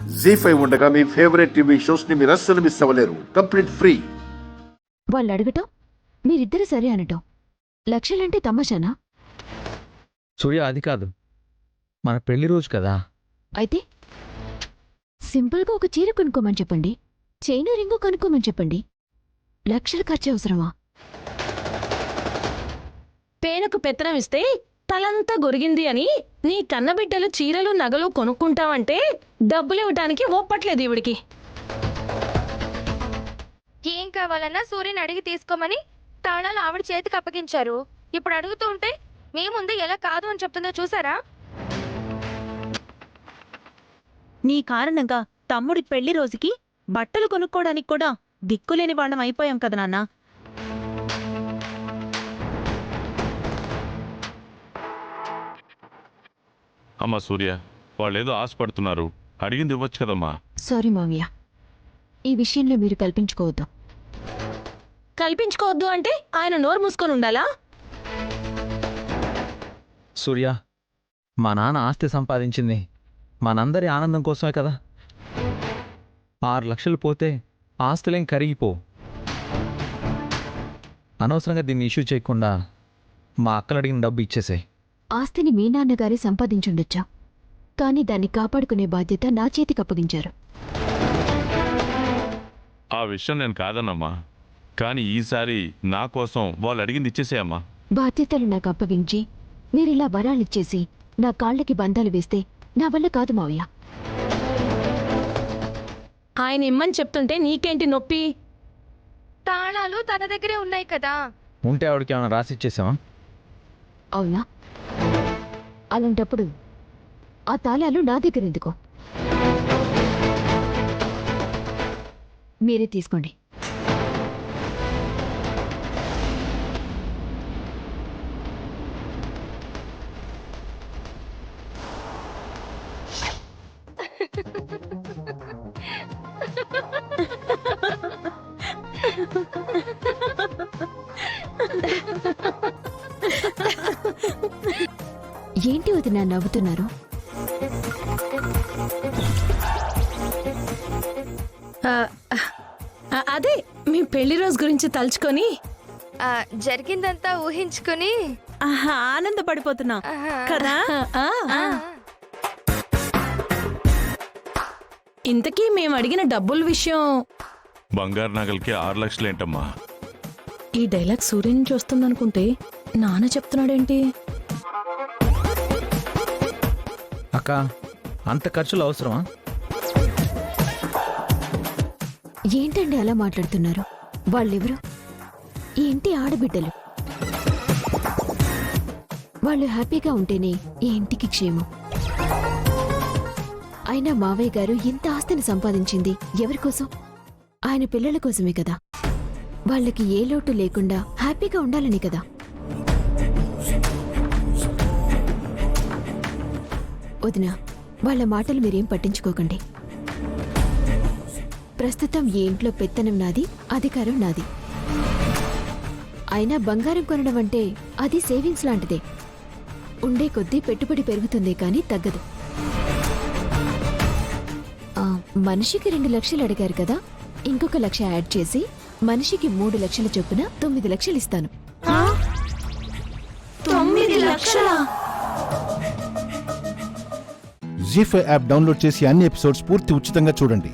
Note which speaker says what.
Speaker 1: జీ5 ఉండగా మీ favourite TV shows ని మీరు అస్సలు మిస్ అవ్వలేరు. Complete free.
Speaker 2: వాళ్ళు అడగటం మీరిద్దరు సరే అనటం లక్షలంటే తమాషానా?
Speaker 3: సూర్య, అది కాదు, మన పెళ్లి రోజు కదా.
Speaker 2: అయితే సింపుల్గా ఒక చీర కొనుక్కోమని చెప్పండి, చైను రింగు కొనుక్కోమని చెప్పండి. లక్షలు ఖర్చు అవసరమా?
Speaker 4: పేనకు పెత్తనం ఇస్తే తలంతా గొరిగింది అని నీ కన్నబిడ్డలు చీరలు నగలు కొనుక్కుంటావంటే డబ్బులు ఇవ్వటానికి ఒప్పట్లేదు ఈవిడికి.
Speaker 5: ఏం కావాలన్నా సూర్యని అడిగి తీసుకోమని తాళాలు ఆవిడ చేతికి అప్పగించారు. ఇప్పుడు అడుగుతూ ఉంటే మీ ముందు ఎలా కాదు అని చెప్తుందో చూసారా?
Speaker 6: నీ కారణంగా తమ్ముడి పెళ్లి రోజుకి బట్టలు కొనుక్కోవడానికి కూడా దిక్కులేని వాళ్ళం అయిపోయాం కదా నాన్న.
Speaker 7: అమ్మా సూర్య, వాళ్ళేదో ఆశపడుతున్నారు, అడిగింది ఇవ్వచ్చు కదమ్మా.
Speaker 2: సారీ మావయ్య, ఈ విషయంలో మీరు కల్పించుకోవద్దు.
Speaker 4: కల్పించుకోవద్దు అంటే ఆయన నోరు మూసుకొని ఉండాలా?
Speaker 3: సూర్య, మా నాన్న ఆస్తి సంపాదించింది మనందరి ఆనందం కోసమే కదా. 6 లక్షలు పోతే ఆస్తులేం కరిగిపో. అనవసరంగా దీన్ని ఇష్యూ చేయకుండా మా అక్కలు అడిగిన డబ్బు ఇచ్చేసాయి.
Speaker 2: ఆస్తిని మీ నాన్నగారే సంపాదించుండొచ్చా, కానీ దాన్ని కాపాడుకునే బాధ్యత నా చేతికి అప్పగించారు.
Speaker 7: ఆ విషయం నేను కాదన్నమ్మా, కానీ ఈసారి నా కోసం వాళ్ళు అడిగింది ఇచ్చేసేయమ్మా.
Speaker 2: బాధ్యతలు నాకు అప్పగించి మీరిలా వరాలిచ్చేసి నా కాళ్ళకి బంధాలు వేస్తే నా వల్ల కాదు మావయ్య.
Speaker 4: ఆయన ఇమ్మని చెప్తుంటే నీకేంటి నొప్పి?
Speaker 5: తాళాలు తన దగ్గరే ఉన్నాయి కదా.
Speaker 3: ఉంటే ఆవిడకి ఏమైనా రాసిచ్చేసావా?
Speaker 2: అవునా? అలాంటప్పుడు ఆ తాళాలు నా దగ్గర ఎందుకో? మీరే తీసుకోండి. ఏంటి వదినా నవ్వుతున్నారు?
Speaker 4: అదే మీ పెళ్లి రోజు గురించి తలుచుకొని
Speaker 5: జరిగిందంతా ఊహించుకుని
Speaker 6: ఆనందపడిపోతున్నా కదా.
Speaker 4: ఇంతకీ మేము అడిగిన డబ్బుల విషయం.
Speaker 7: బంగారు నగలకి 6 లక్షలేంటమ్మా?
Speaker 4: ఈ డైలాగ్ సూర్య నుంచి వస్తుందనుకుంటే నాన్న చెప్తున్నాడేంటి?
Speaker 3: అక్క, అంత ఖర్చులు అవసరమా?
Speaker 2: ఏంటండి అలా మాట్లాడుతున్నారు? వాళ్ళెవరు? ఈ ఇంటి ఆడబిడ్డలు. వాళ్ళు హ్యాపీగా ఉంటేనే ఈ ఇంటికి క్షేమం. అయినా మావయ్య గారు ఇంత ఆస్తిని సంపాదించింది ఎవరి కోసం? ఆయన పిల్లల కోసమే కదా. వాళ్ళకి ఏ లోటు లేకుండా హ్యాపీగా ఉండాలని కదా. వదినా, వాళ్ళ మాటలు మీరేం పట్టించుకోకండి. ప్రస్తుతం ఈ ఇంట్లో పెత్తనం నాది, అధికారం నాది. అయినా బంగారం కొనడం అంటే అది సేవింగ్స్ లాంటిదే. ఉండే కొద్దీ పెట్టుబడి పెరుగుతుందే కానీ తగ్గదు. మనిషికి 2 లక్షలు అడిగారు కదా, ఇంకొక 1 లక్ష యాడ్ చేసి మనిషికి 3 లక్షల చొప్పున 9 లక్షలు ఇస్తాను.
Speaker 4: 9 లక్షలా?
Speaker 8: జీ5 యాప్ డౌన్లోడ్ చేసి అన్ని ఎపిసోడ్స్ పూర్తి ఉచితంగా చూడండి.